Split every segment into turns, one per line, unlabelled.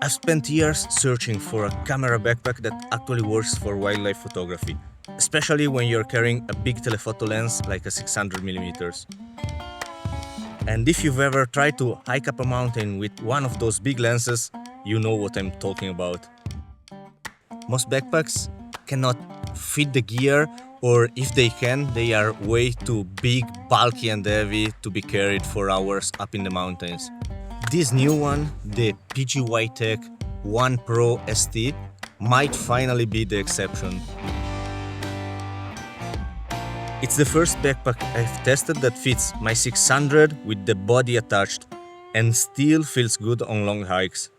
I've spent years searching for a camera backpack that actually works for wildlife photography, especially when you're carrying a big telephoto lens like a 600mm. And if you've ever tried to hike up a mountain with one of those big lenses, you know what I'm talking about. Most backpacks cannot fit the gear, or if they can, they are way too big, bulky and heavy to be carried for hours up in the mountains. This new one, the PGYTECH OnePro ST, might finally be the exception. It's the first backpack I've tested that fits my 600 with the body attached and still feels good on long hikes.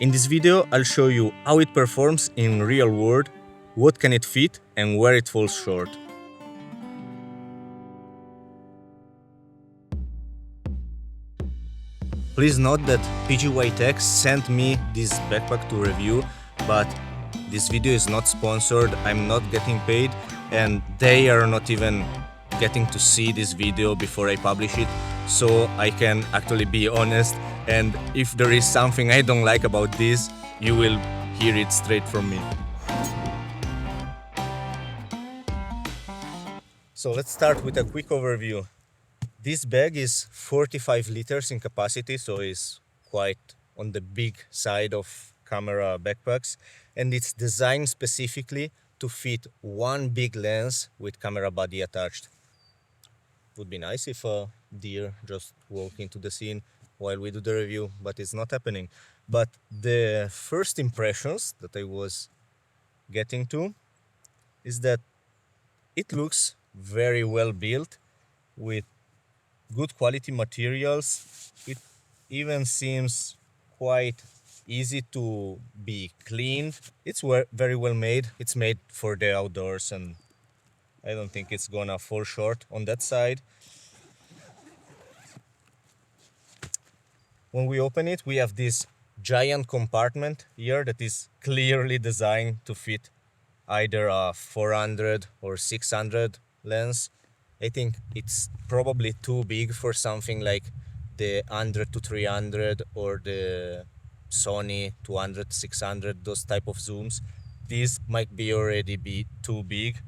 In this video, I'll show you how it performs in real world, what can it fit and where it falls short. Please note that PGYTECH sent me this backpack to review, but this video is not sponsored, I'm not getting paid, and they are not even getting to see this video before I publish it, so I can actually be honest, and if there is something I don't like about this, you will hear it straight from me. So let's start with a quick overview. This bag is 45 liters in capacity, so it's quite on the big side of camera backpacks, and it's designed specifically to fit one big lens with camera body attached. Would be nice if a deer just walked into the scene while we do the review, but it's not happening. But the first impressions that I was getting to is that it looks very well built with good quality materials. It even seems quite easy to be cleaned. It's very well made. It's made for the outdoors, and I don't think it's gonna fall short on that side. When we open it, we have this giant compartment here that is clearly designed to fit either a 400 or 600 lens. I think it's probably too big for something like the 100 to 300 or the Sony 200, 600, those type of zooms. These might be already be too big.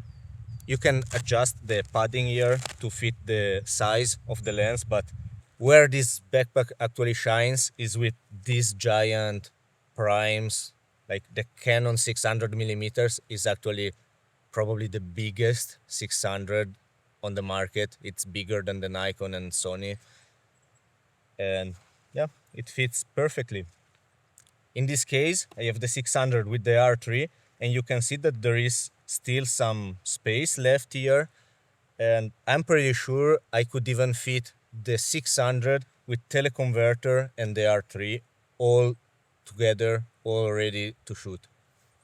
You can adjust the padding here to fit the size of the lens, but where this backpack actually shines is with these giant primes. Like the Canon 600mm is actually probably the biggest 600 on the market. It's bigger than the Nikon and Sony, and yeah, it fits perfectly. In this case, I have the 600 with the R3, and you can see that there is still some space left here, and I'm pretty sure I could even fit the 600 with teleconverter and the R3 all together, all ready to shoot.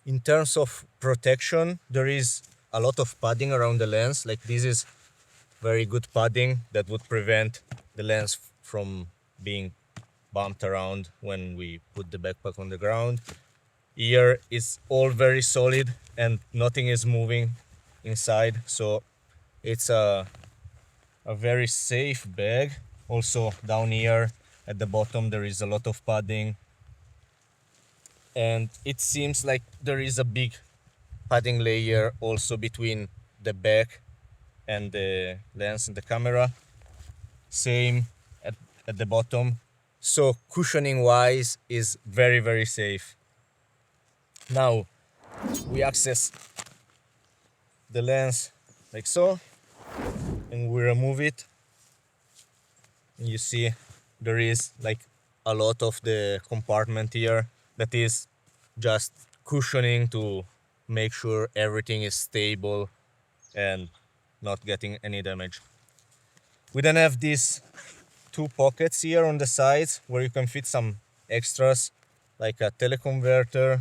In terms of protection, there is a lot of padding around the lens. Like this is very good padding that would prevent the lens from being bumped around when we put the backpack on the ground. Here is all very solid and nothing is moving inside, so it's a very safe bag. Also down here at the bottom there is a lot of padding, and it seems like there is a big padding layer also between the back and the lens and the camera. Same at the bottom. So cushioning wise is very safe. Now we access the lens like so, and we remove it, and you see there is like a lot of the compartment here that is just cushioning to make sure everything is stable and not getting any damage. We then have these two pockets here on the sides where you can fit some extras like a teleconverter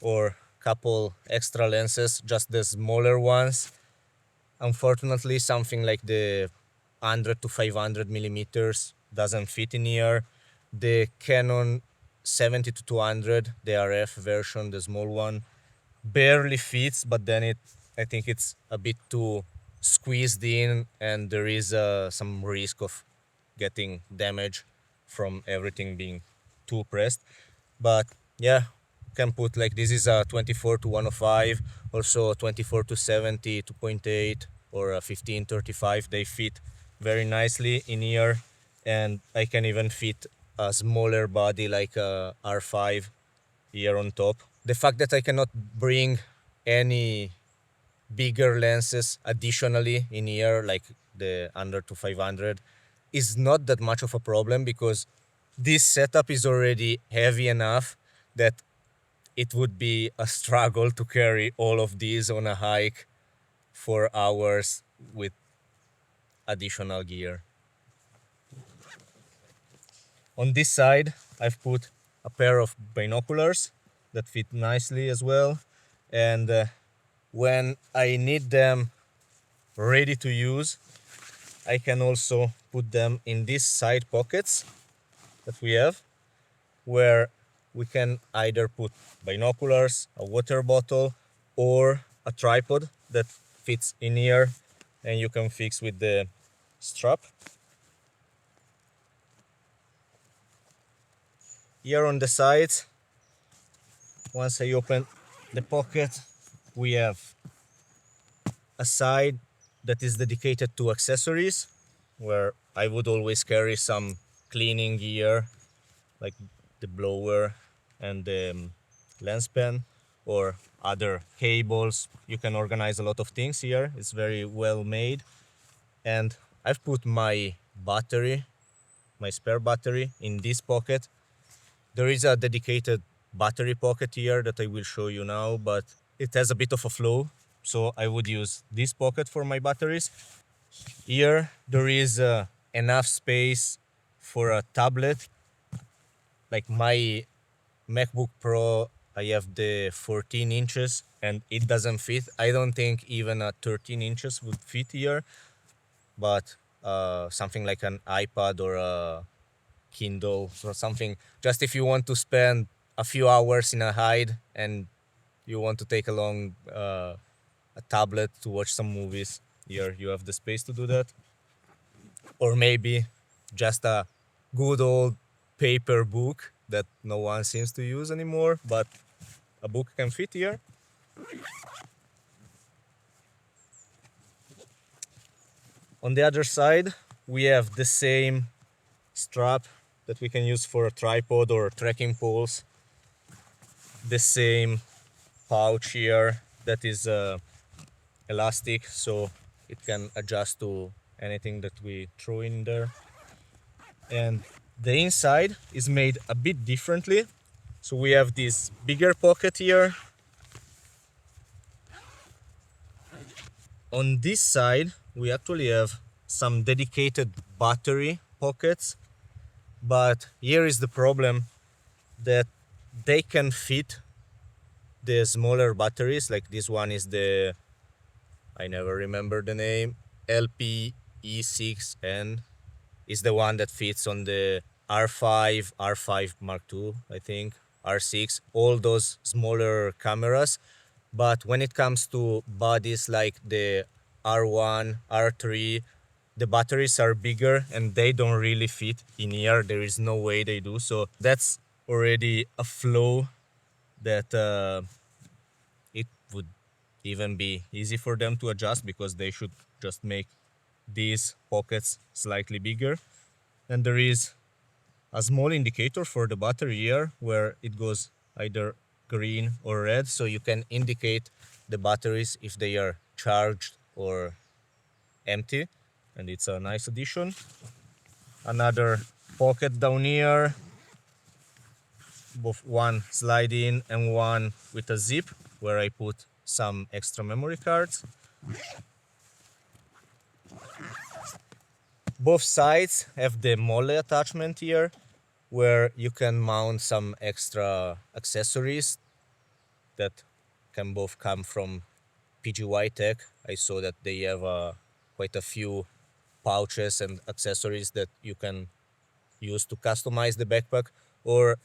or couple extra lenses, just the smaller ones. Unfortunately, something like the 100 to 500 millimeters doesn't fit in here. The Canon 70 to 200, the RF version, the small one, barely fits, but then I think it's a bit too squeezed in, and there is some risk of getting damage from everything being too pressed. But yeah, can put like this is a 24 to 105, also 24 to 70 2.8 or a 1535. They fit very nicely in here, and I can even fit a smaller body like a R5 here on top. The fact that I cannot bring any bigger lenses additionally in here, like the under to 500, is not that much of a problem because this setup is already heavy enough that it would be a struggle to carry all of these on a hike for hours with additional gear. On this side, I've put a pair of binoculars that fit nicely as well. And when I need them ready to use, I can also put them in these side pockets that we have, where we can either put binoculars, a water bottle, or a tripod that fits in here and you can fix with the strap. Here on the sides, once I open the pocket, we have a side that is dedicated to accessories, where I would always carry some cleaning gear like the blower and the lens pen or other cables. You can organize a lot of things here. It's very well made. And I've put my battery, my spare battery, in this pocket. There is a dedicated battery pocket here that I will show you now, but it has a bit of a flow, so I would use this pocket for my batteries. Here there is enough space for a tablet. Like my MacBook Pro, I have the 14 inches and it doesn't fit. I don't think even a 13 inches would fit here, but something like an iPad or a Kindle or something, just if you want to spend a few hours in a hide and you want to take along a tablet to watch some movies, here you have the space to do that. Or maybe just a good old paper book that no one seems to use anymore, but a book can fit here. On the other side, we have the same strap that we can use for a tripod or trekking poles. The same pouch here that is elastic, so it can adjust to anything that we throw in there. And the inside is made a bit differently. So we have this bigger pocket here. On this side, we actually have some dedicated battery pockets, but here is the problem that they can fit the smaller batteries. Like this one is the, I never remember the name, LPE6N is the one that fits on the R5, R5 Mark II, I think, R6, all those smaller cameras. But when it comes to bodies like the R1, R3, the batteries are bigger and they don't really fit in here. There is no way they do. So that's already a flaw that it would even be easy for them to adjust, because they should just make these pockets slightly bigger. And there is a small indicator for the battery here where it goes either green or red, so you can indicate the batteries if they are charged or empty, and it's a nice addition. Another pocket down here, both one slide in and one with a zip where I put some extra memory cards. Both sides have the mole attachment here where you can mount some extra accessories that can both come from PGYTECH. I saw that they have quite a few pouches and accessories that you can use to customize the backpack. Or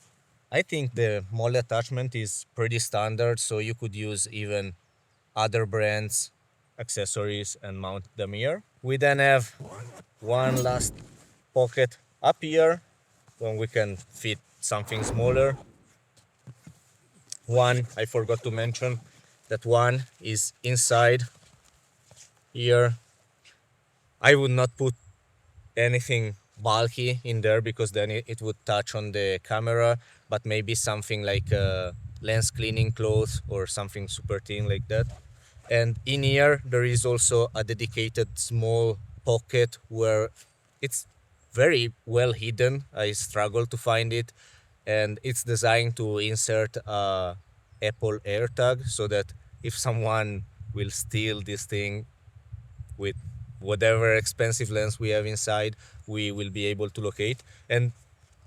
I think the mole attachment is pretty standard, so you could use even other brands accessories and mount them here. We then have one last pocket up here when we can fit something smaller. One, I forgot to mention that one is inside here. I would not put anything bulky in there because then it would touch on the camera, but maybe something like lens cleaning cloth or something super thin like that. And in here there is also a dedicated small pocket where it's very well hidden. I struggle to find it, and it's designed to insert a Apple AirTag so that if someone will steal this thing with whatever expensive lens we have inside, we will be able to locate. And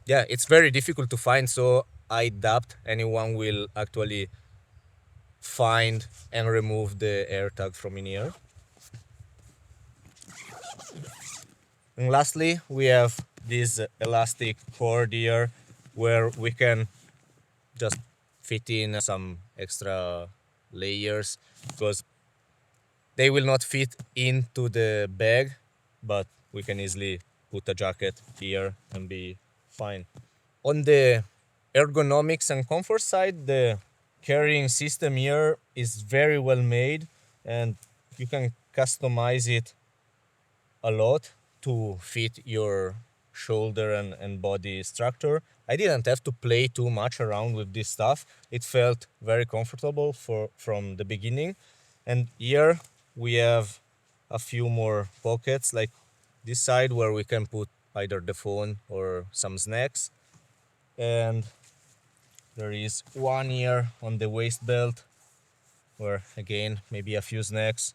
yeah, it's very difficult to find, so I doubt anyone will actually find and remove the AirTag from in here. And lastly, we have this elastic cord here where we can just fit in some extra layers because they will not fit into the bag, but we can easily put a jacket here and be fine. On the ergonomics and comfort side, the carrying system here is very well made, and you can customize it a lot to fit your shoulder and body structure. I didn't have to play too much around with this stuff. It felt very comfortable from the beginning. And here we have a few more pockets like this side where we can put either the phone or some snacks. And there is one here on the waist belt where again maybe a few snacks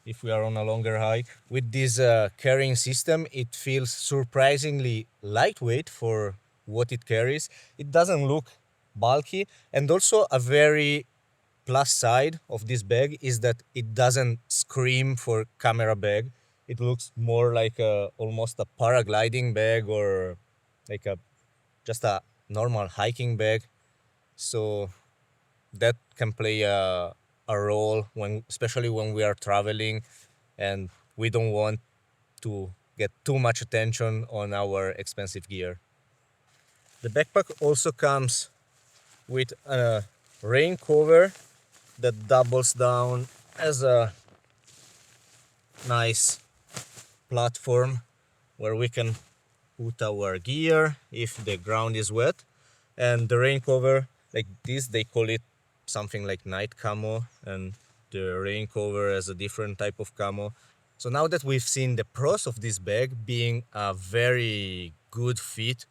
if we are on a longer hike. With this carrying system, it feels surprisingly lightweight for what it carries. It doesn't look bulky, and also a very plus side of this bag is that it doesn't scream for camera bag. It looks more like almost a paragliding bag or like a just a normal hiking bag. So that can play a role when, especially when we are traveling and we don't want to get too much attention on our expensive gear. The backpack also comes with a rain cover that doubles down as a nice platform where we can put our gear if the ground is wet. And the rain cover, like this, they call it something like night camo, and the rain cover has a different type of camo. So now that we've seen the pros of this bag being a very good fit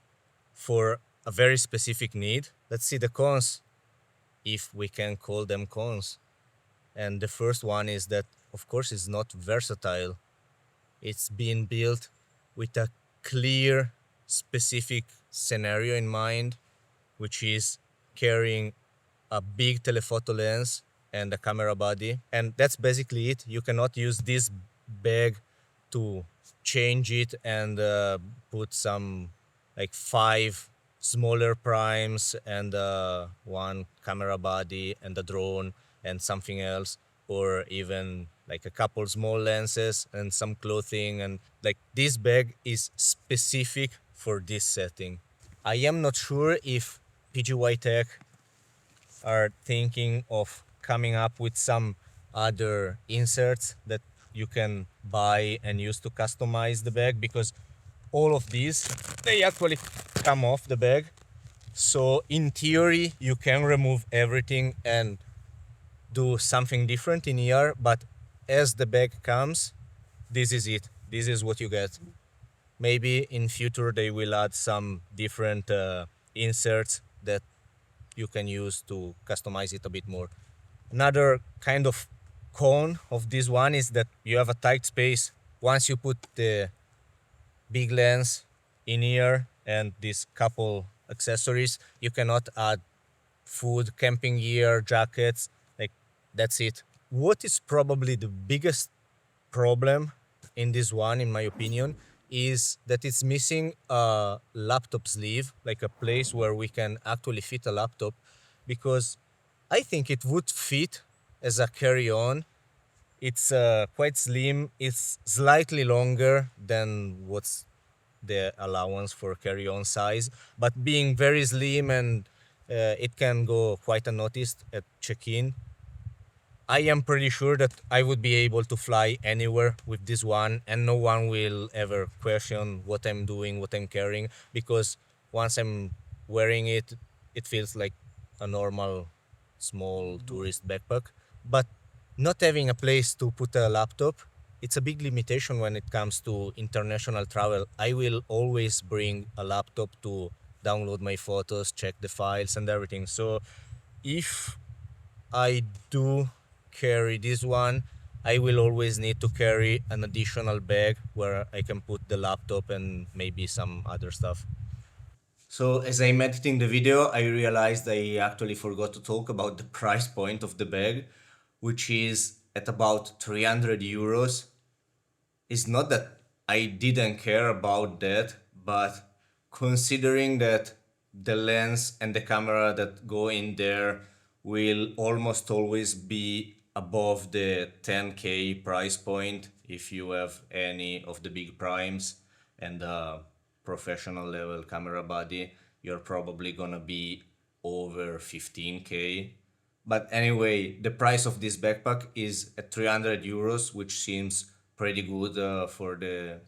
for a very specific need, let's see the cons, if we can call them cons. And the first one is that, of course, it's not versatile. It's being built with a clear, specific scenario in mind, which is carrying a big telephoto lens and a camera body. And that's basically it. You cannot use this bag to change it and put some like 5 smaller primes and one camera body and a drone and something else, or even like a couple small lenses and some clothing. And like this bag is specific for this setting. I am not sure if PGYTECH are thinking of coming up with some other inserts that you can buy and use to customize the bag, because all of these, they actually come off the bag. So in theory, you can remove everything and do something different in here, but as the bag comes, this is it. This is what you get. Maybe in future they will add some different inserts that you can use to customize it a bit more. Another kind of con of this one is that you have a tight space. Once you put the big lens in here and these couple accessories, you cannot add food, camping gear, jackets. Like, that's it. What is probably the biggest problem in this one, in my opinion, is that it's missing a laptop sleeve, like a place where we can actually fit a laptop, because I think it would fit as a carry-on. It's quite slim. It's slightly longer than what's the allowance for carry-on size, but being very slim and it can go quite unnoticed at check-in. I am pretty sure that I would be able to fly anywhere with this one, and no one will ever question what I'm doing, what I'm carrying, because once I'm wearing it, it feels like a normal small tourist backpack. But not having a place to put a laptop, it's a big limitation when it comes to international travel. I will always bring a laptop to download my photos, check the files and everything. So if I do carry this one, I will always need to carry an additional bag where I can put the laptop and maybe some other stuff. So as I'm editing the video, I realized I actually forgot to talk about the price point of the bag, which is at about 300 euros. It's not that I didn't care about that, but considering that the lens and the camera that go in there will almost always be above the 10k price point if you have any of the big primes and a professional level camera body, you're probably gonna be over 15k. But anyway, the price of this backpack is at 300 euros, which seems pretty good for the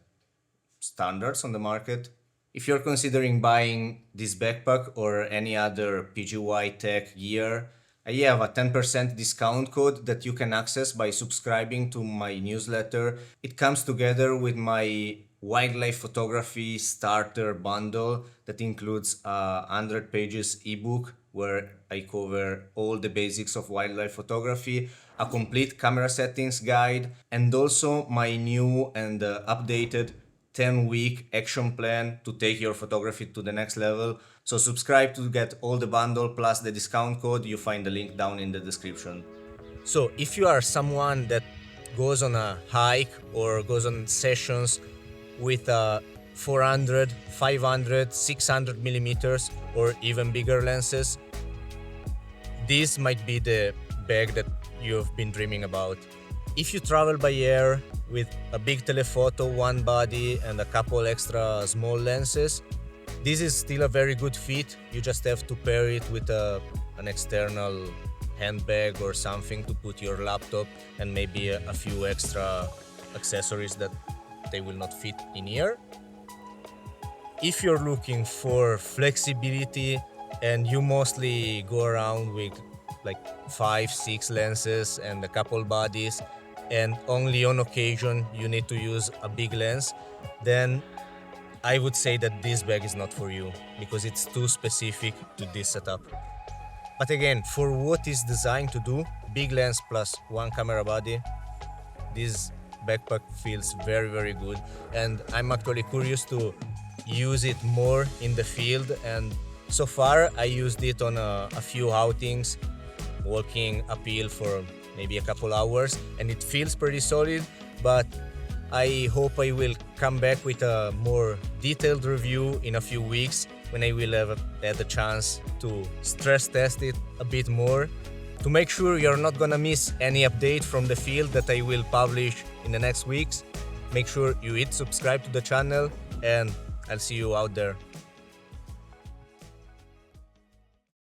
standards on the market. If you're considering buying this backpack or any other PGYTECH gear, I have a 10% discount code that you can access by subscribing to my newsletter. It comes together with my wildlife photography starter bundle that includes a 100 pages ebook where I cover all the basics of wildlife photography, a complete camera settings guide, and also my new and updated 10-week action plan to take your photography to the next level. So subscribe to get all the bundle plus the discount code. You find the link down in the description. So if you are someone that goes on a hike or goes on sessions with 400, 500, 600 millimeters or even bigger lenses, this might be the bag that you've been dreaming about. If you travel by air with a big telephoto, one body and a couple extra small lenses, this is still a very good fit. You just have to pair it with an external handbag or something to put your laptop and maybe a few extra accessories that they will not fit in here. If you're looking for flexibility and you mostly go around with like 5-6 lenses and a couple bodies, and only on occasion you need to use a big lens, then I would say that this bag is not for you because it's too specific to this setup. But again, for what it's designed to do, big lens plus one camera body, this backpack feels very, very good. And I'm actually curious to use it more in the field. And so far, I used it on a few outings, walking uphill for maybe a couple hours, and it feels pretty solid. But I hope I will come back with a more detailed review in a few weeks when I will have had a chance to stress test it a bit more to make sure you're not gonna miss any update from the field that I will publish in the next weeks. Make sure you hit subscribe to the channel, and I'll see you out there.